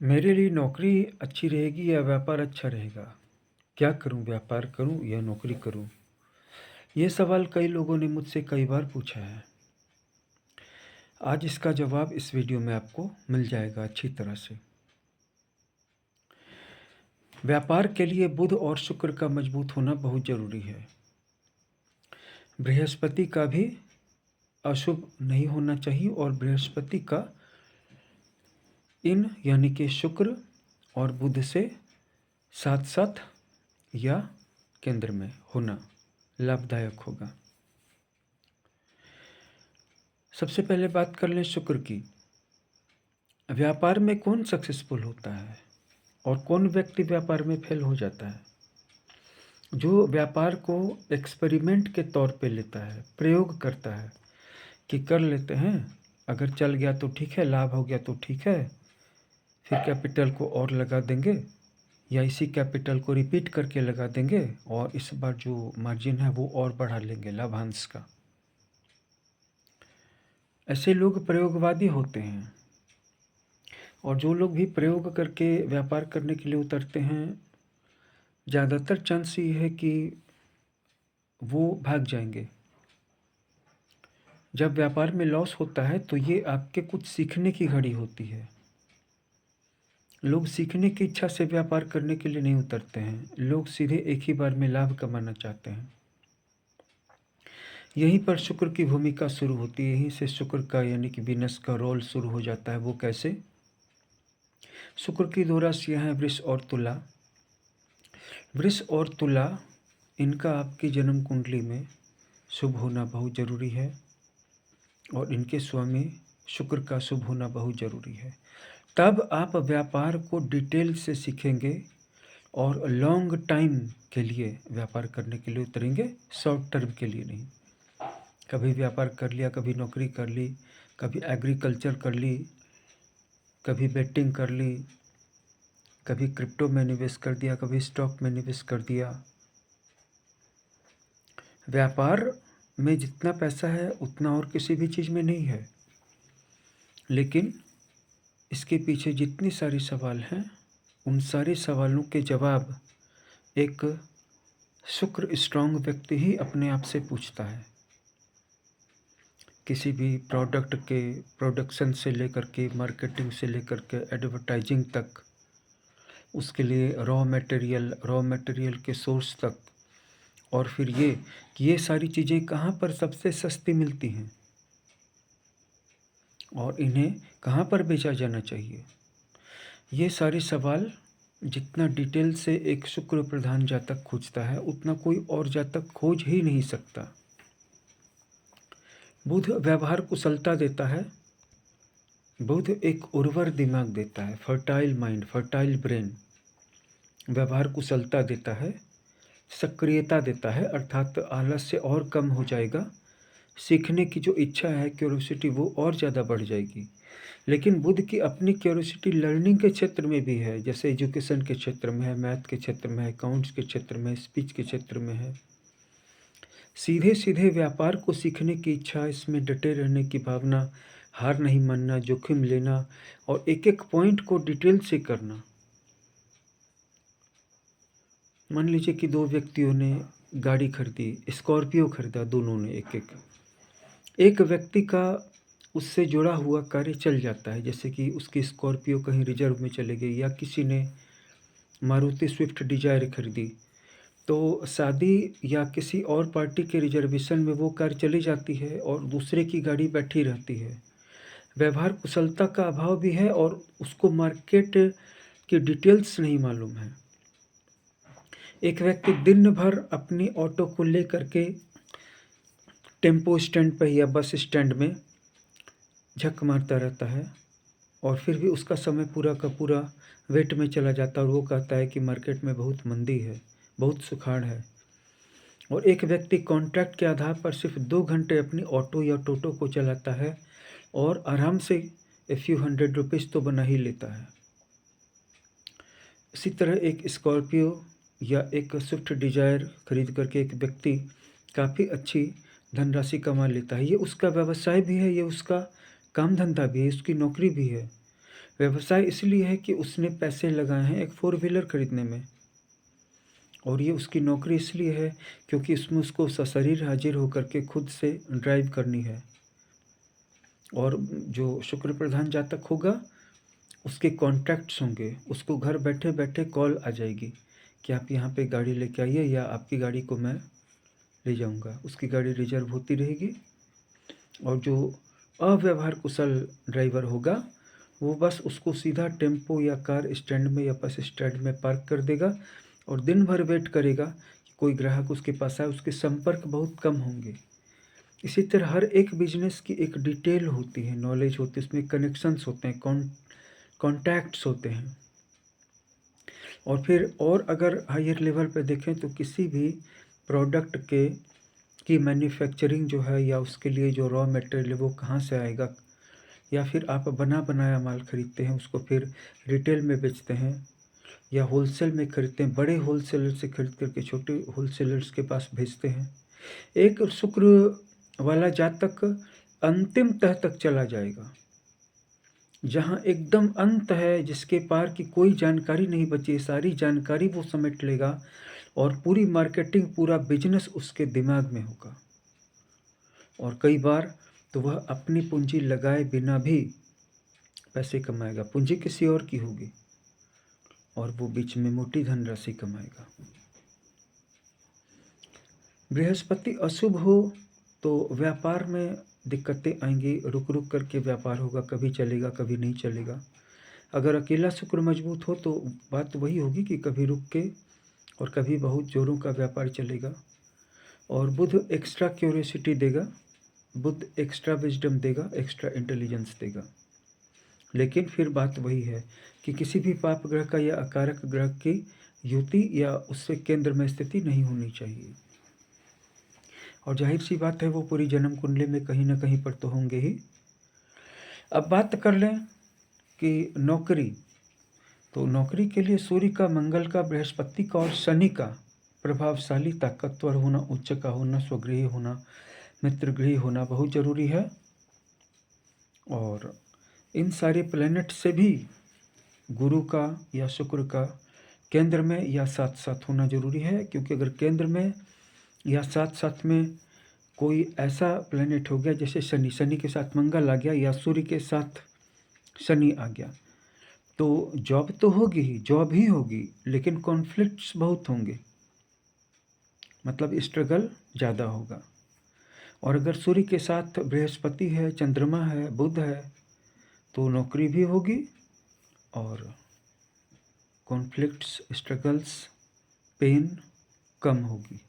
मेरे लिए नौकरी अच्छी रहेगी या व्यापार अच्छा रहेगा? क्या करूँ, व्यापार करूँ या नौकरी करूँ? ये सवाल कई लोगों ने मुझसे कई बार पूछा है। आज इसका जवाब इस वीडियो में आपको मिल जाएगा अच्छी तरह से। व्यापार के लिए बुध और शुक्र का मजबूत होना बहुत ज़रूरी है। बृहस्पति का भी अशुभ नहीं होना चाहिए और बृहस्पति का इन यानी कि शुक्र और बुध से साथ-साथ या केंद्र में होना लाभदायक होगा। सबसे पहले बात कर लें शुक्र की। व्यापार में कौन सक्सेसफुल होता है और कौन व्यक्ति व्यापार में फेल हो जाता है? जो व्यापार को एक्सपेरिमेंट के तौर पे लेता है, प्रयोग करता है कि कर लेते हैं, अगर चल गया तो ठीक है, लाभ हो गया तो ठीक है, फिर कैपिटल को और लगा देंगे या इसी कैपिटल को रिपीट करके लगा देंगे और इस बार जो मार्जिन है वो और बढ़ा लेंगे लाभांश का। ऐसे लोग प्रयोगवादी होते हैं और जो लोग भी प्रयोग करके व्यापार करने के लिए उतरते हैं, ज़्यादातर चांस ये है कि वो भाग जाएंगे। जब व्यापार में लॉस होता है तो ये आपके कुछ सीखने की घड़ी होती है। लोग सीखने की इच्छा से व्यापार करने के लिए नहीं उतरते हैं, लोग सीधे एक ही बार में लाभ कमाना चाहते हैं। यहीं पर शुक्र की भूमिका शुरू होती है, यहीं से शुक्र का यानी कि वीनस का रोल शुरू हो जाता है। वो कैसे? शुक्र की दो राशियाँ हैं वृष और तुला। वृष और तुला इनका आपकी जन्म कुंडली में शुभ होना बहुत ज़रूरी है और इनके स्वामी शुक्र का शुभ होना बहुत ज़रूरी है। तब आप व्यापार को डिटेल से सीखेंगे और लॉन्ग टाइम के लिए व्यापार करने के लिए उतरेंगे, शॉर्ट टर्म के लिए नहीं। कभी व्यापार कर लिया, कभी नौकरी कर ली, कभी एग्रीकल्चर कर ली, कभी बेटिंग कर ली, कभी क्रिप्टो में निवेश कर दिया, कभी स्टॉक में निवेश कर दिया। व्यापार में जितना पैसा है उतना और किसी भी चीज़ में नहीं है, लेकिन इसके पीछे जितनी सारी सवाल हैं उन सारे सवालों के जवाब एक शुक्र स्ट्रांग व्यक्ति ही अपने आप से पूछता है। किसी भी प्रोडक्ट के प्रोडक्शन से लेकर के, मार्केटिंग से लेकर के, एडवर्टाइजिंग तक, उसके लिए रॉ मटेरियल के सोर्स तक, और फिर ये कि ये सारी चीज़ें कहाँ पर सबसे सस्ती मिलती हैं और इन्हें कहाँ पर बेचा जाना चाहिए। ये सारे सवाल जितना डिटेल से एक शुक्र प्रधान जातक खोजता है उतना कोई और जातक खोज ही नहीं सकता। बुध व्यवहार कुशलता देता है। बुध एक उर्वर दिमाग देता है, फर्टाइल माइंड, फर्टाइल ब्रेन। व्यवहार कुशलता देता है, सक्रियता देता है, अर्थात आलस्य और कम हो जाएगा। सीखने की जो इच्छा है, क्यूरोसिटी, वो और ज़्यादा बढ़ जाएगी। लेकिन बुध की अपनी क्यूरोसिटी लर्निंग के क्षेत्र में भी है, जैसे एजुकेशन के क्षेत्र में है, मैथ के क्षेत्र में है, अकाउंट्स के क्षेत्र में है, स्पीच के क्षेत्र में है। सीधे सीधे व्यापार को सीखने की इच्छा, इसमें डटे रहने की भावना, हार नहीं मानना, जोखिम लेना और एक एक पॉइंट को डिटेल से करना। मान लीजिए कि दो व्यक्तियों ने गाड़ी खरीदी, स्कॉर्पियो खरीदा, दोनों ने एक व्यक्ति का उससे जुड़ा हुआ कार्य चल जाता है, जैसे कि उसकी स्कॉर्पियो कहीं रिजर्व में चली गई या किसी ने मारुति स्विफ्ट डिजायर खरीदी, तो शादी या किसी और पार्टी के रिजर्वेशन में वो कार चली जाती है और दूसरे की गाड़ी बैठी रहती है। व्यवहार कुशलता का अभाव भी है और उसको मार्केट की डिटेल्स नहीं मालूम है। एक व्यक्ति दिन भर अपनी ऑटो को लेकर के टेम्पो स्टैंड पर या बस स्टैंड में झक मारता रहता है और फिर भी उसका समय पूरा का पूरा वेट में चला जाता है और वो कहता है कि मार्केट में बहुत मंदी है, बहुत सुखाड़ है। और एक व्यक्ति कॉन्ट्रैक्ट के आधार पर सिर्फ 2 घंटे अपनी ऑटो या टोटो को चलाता है और आराम से ए फ्यू हंड्रेड रुपीज़ तो बना ही लेता है। इसी तरह एक स्कॉर्पियो या एक स्विफ्ट डिजायर खरीद करके एक व्यक्ति काफ़ी अच्छी धनराशि कमा लेता है। ये उसका व्यवसाय भी है, ये उसका काम धंधा भी है, उसकी नौकरी भी है। व्यवसाय इसलिए है कि उसने पैसे लगाए हैं एक 4 व्हीलर खरीदने में, और ये उसकी नौकरी इसलिए है क्योंकि इसमें उसको सशरीर हाजिर होकर के खुद से ड्राइव करनी है। और जो शुक्र प्रधान जातक होगा, उसके कॉन्टैक्ट्स होंगे, उसको घर बैठे-बैठे कॉल आ जाएगी कि आप यहाँ पे गाड़ी लेके आइए या आपकी गाड़ी को मैं ले जाऊँगा। उसकी गाड़ी रिज़र्व होती रहेगी, और जो अव्यवहार कुशल ड्राइवर होगा, वो बस उसको सीधा टेम्पो या कार स्टैंड में या बस स्टैंड में पार्क कर देगा और दिन भर वेट करेगा कि कोई ग्राहक उसके पास आए। उसके संपर्क बहुत कम होंगे। इसी तरह हर एक बिज़नेस की एक डिटेल होती है, नॉलेज होती है, उसमें कनेक्शंस होते हैं, कॉन्टैक्ट्स होते हैं। और फिर और अगर हायर लेवल पे देखें तो किसी भी प्रोडक्ट की मैन्युफैक्चरिंग जो है या उसके लिए जो रॉ मटेरियल है वो कहाँ से आएगा, या फिर आप बना बनाया माल खरीदते हैं उसको फिर रिटेल में बेचते हैं या होलसेल में खरीदते हैं, बड़े होलसेलर से खरीद करके छोटे होलसेलर्स के पास भेजते हैं। एक शुक्र वाला जातक अंतिम तह तक चला जाएगा, जहाँ एकदम अंत है, जिसके पार की कोई जानकारी नहीं बची, सारी जानकारी वो समेट लेगा और पूरी मार्केटिंग, पूरा बिजनेस उसके दिमाग में होगा। और कई बार तो वह अपनी पूंजी लगाए बिना भी पैसे कमाएगा। पूंजी किसी और की होगी और वो बीच में मोटी धनराशि कमाएगा। बृहस्पति अशुभ हो तो व्यापार में दिक्कतें आएंगी, रुक रुक करके व्यापार होगा, कभी चलेगा कभी नहीं चलेगा। अगर अकेला शुक्र मजबूत हो तो बात वही होगी कि कभी रुक के और कभी बहुत जोरों का व्यापार चलेगा। और बुध एक्स्ट्रा क्यूरियोसिटी देगा, बुध एक्स्ट्रा विजडम देगा, एक्स्ट्रा इंटेलिजेंस देगा। लेकिन फिर बात वही है कि किसी भी पाप ग्रह का या अकारक ग्रह की युति या उससे केंद्र में स्थिति नहीं होनी चाहिए। और जाहिर सी बात है वो पूरी जन्म कुंडली में कहीं ना कहीं पर तो होंगे ही। अब बात कर लें कि नौकरी, तो नौकरी के लिए सूर्य का, मंगल का, बृहस्पति का और शनि का प्रभावशाली, ताकतवर होना, उच्च का होना, स्वगृही होना, मित्रगृही होना बहुत जरूरी है। और इन सारे प्लैनेट से भी गुरु का या शुक्र का केंद्र में या साथ साथ होना जरूरी है, क्योंकि अगर केंद्र में या साथ साथ में कोई ऐसा प्लैनेट हो गया जैसे शनि, शनि के साथ मंगल आ गया या सूर्य के साथ शनि आ गया, तो जॉब तो होगी ही, जॉब ही होगी, लेकिन कॉन्फ्लिक्ट्स बहुत होंगे, मतलब स्ट्रगल ज़्यादा होगा। और अगर सूर्य के साथ बृहस्पति है, चंद्रमा है, बुध है, तो नौकरी भी होगी और कॉन्फ्लिक्ट्स, स्ट्रगल्स, पेन कम होगी।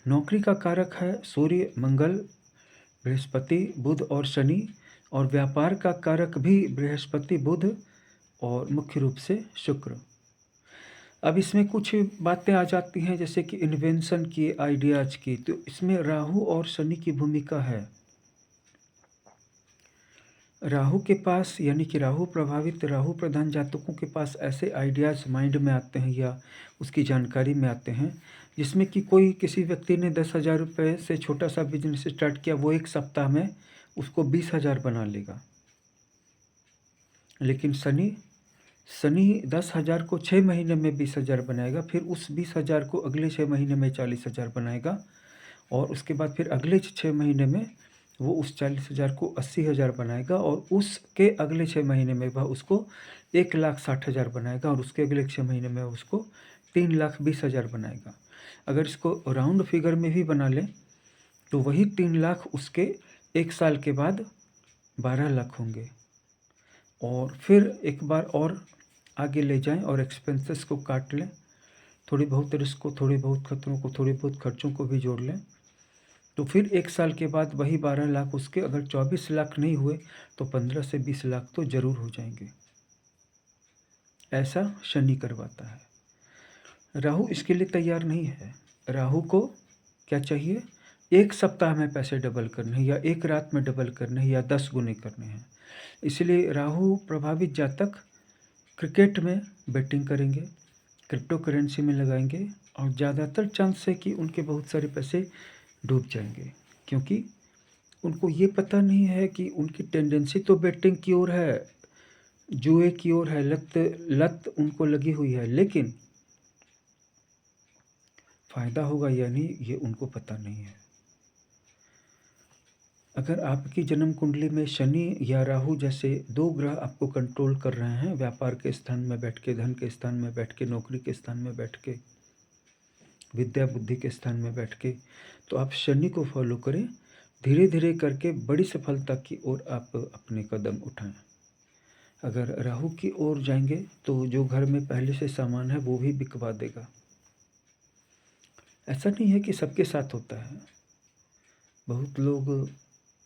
नौकरी का कारक है सूर्य, मंगल, बृहस्पति, बुध और शनि, और व्यापार का कारक भी बृहस्पति, बुध और मुख्य रूप से शुक्र। अब इसमें कुछ बातें आ जाती हैं जैसे कि इन्वेंशन की, आइडियाज की, तो इसमें राहु और शनि की भूमिका है। राहु के पास, यानी कि राहु प्रभावित, राहु प्रधान जातकों के पास ऐसे आइडियाज़ माइंड में आते हैं या उसकी जानकारी में आते हैं जिसमें कि कोई किसी व्यक्ति ने 10,000 रुपये से छोटा सा बिजनेस स्टार्ट किया, वो एक सप्ताह में उसको 20,000 बना लेगा। लेकिन शनि शनि 10,000 को 6 महीने में 20,000 बनाएगा, फिर उस 20,000 को अगले 6 महीने में 40,000 बनाएगा, और उसके बाद फिर अगले 6 महीने में वो उस 40,000 को 80,000 बनाएगा, और उसके अगले 6 महीने में वह उसको 1,60,000 बनाएगा, और उसके अगले 6 महीने में उसको 3,20,000 बनाएगा। अगर इसको राउंड फिगर में भी बना लें तो वही 3 लाख उसके 1 साल के बाद 12 लाख होंगे। और फिर एक बार और आगे ले जाएं और एक्सपेंसेस को काट लें, थोड़ी बहुत रिस्क को, थोड़ी बहुत खतरों को, थोड़ी बहुत खर्चों को भी जोड़ लें, तो फिर 1 साल के बाद वही 12 लाख उसके, अगर 24 लाख नहीं हुए तो 15 से 20 लाख तो जरूर हो जाएंगे। ऐसा शनि करवाता है। राहु इसके लिए तैयार नहीं है। राहु को क्या चाहिए? 1 सप्ताह में पैसे डबल करने हैं, या 1 रात में डबल करने हैं, या 10 गुने करने हैं। इसलिए राहु प्रभावित जातक क्रिकेट में बैटिंग करेंगे, क्रिप्टो करेंसी में लगाएंगे, और ज़्यादातर चांस है कि उनके बहुत सारे पैसे डूब जाएंगे, क्योंकि उनको ये पता नहीं है कि उनकी टेंडेंसी तो बैटिंग की ओर है, जुए की ओर है, लत उनको लगी हुई है, लेकिन फ़ायदा होगा या नहीं ये उनको पता नहीं है। अगर आपकी जन्म कुंडली में शनि या राहु जैसे 2 ग्रह आपको कंट्रोल कर रहे हैं, व्यापार के स्थान में बैठ के, धन के स्थान में बैठ के, नौकरी के स्थान में बैठ के, विद्या बुद्धि के स्थान में बैठ के, तो आप शनि को फॉलो करें। धीरे-धीरे करके बड़ी सफलता की ओर आप अपने कदम उठाएँ। अगर राहु की ओर जाएँगे तो जो घर में पहले से सामान है वो भी बिकवा देगा। ऐसा नहीं है कि सबके साथ होता है। बहुत लोग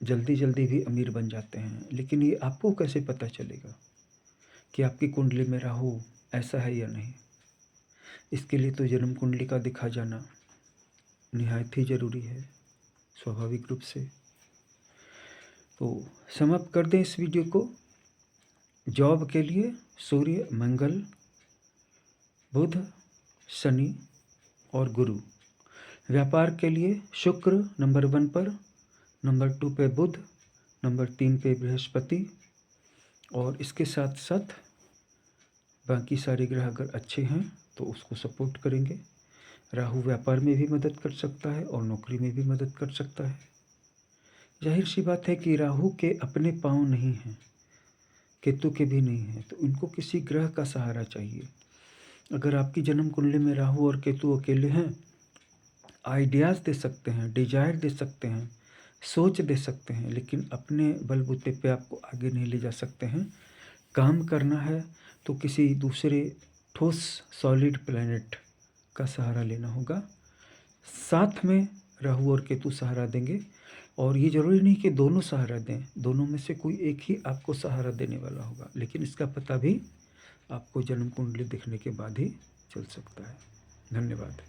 जल्दी-जल्दी भी अमीर बन जाते हैं, लेकिन ये आपको कैसे पता चलेगा कि आपकी कुंडली में राहु ऐसा है या नहीं? इसके लिए तो जन्म कुंडली का देखा जाना निहायत ही ज़रूरी है, स्वाभाविक रूप से। तो समाप्त कर दें इस वीडियो को। जॉब के लिए सूर्य, मंगल, बुध, शनि और गुरु। व्यापार के लिए शुक्र नंबर 1 पर, नंबर 2 पे बुध, नंबर 3 पे बृहस्पति, और इसके साथ-साथ बाकी सारे ग्रह अगर अच्छे हैं तो उसको सपोर्ट करेंगे। राहु व्यापार में भी मदद कर सकता है और नौकरी में भी मदद कर सकता है। ज़ाहिर-सी बात है कि राहु के अपने पाँव नहीं हैं, केतु के भी नहीं हैं, तो इनको किसी ग्रह का सहारा चाहिए। अगर आपकी जन्म कुंडली में राहु और केतु अकेले हैं, आइडियाज़ दे सकते हैं, डिज़ायर दे सकते हैं, सोच दे सकते हैं, लेकिन अपने बलबूते पे आपको आगे नहीं ले जा सकते हैं। काम करना है तो किसी दूसरे ठोस सॉलिड प्लैनेट का सहारा लेना होगा। साथ में राहु और केतु सहारा देंगे, और ये ज़रूरी नहीं कि दोनों सहारा दें, दोनों में से कोई एक ही आपको सहारा देने वाला होगा, लेकिन इसका पता भी आपको जन्म कुंडली देखने के बाद ही चल सकता है। धन्यवाद।